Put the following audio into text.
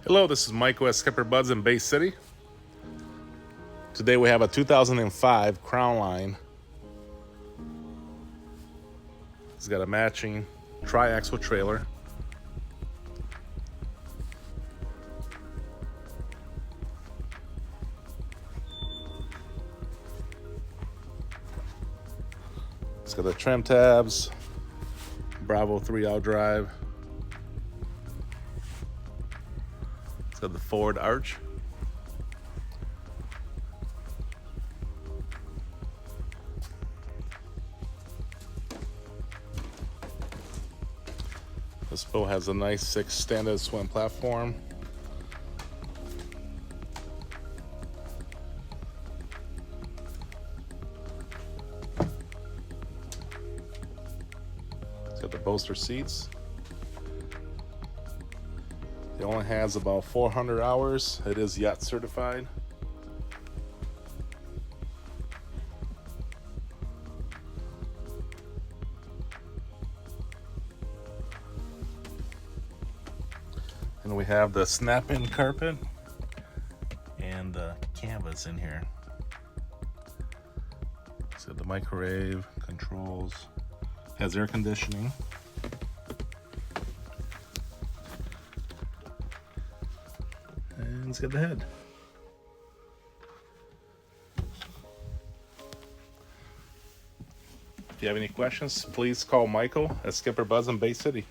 Hello, this is Michael at SkipperBud's in BayCity. Today we have a 2005 Crownline. It's got a matching tri-axle trailer. It's got the trim tabs, Bravo 3-out drive. It's got the forward arch. This boat has a nice 6 standard swim platform. It's got the bolster seats. It only has about 400 hours. It is yacht certified. And we have the snap-in carpet and the canvas in here. So the microwave controls, has air conditioning. And it's got the head. If you have any questions, please call Michael at SkipperBud's in BayCity.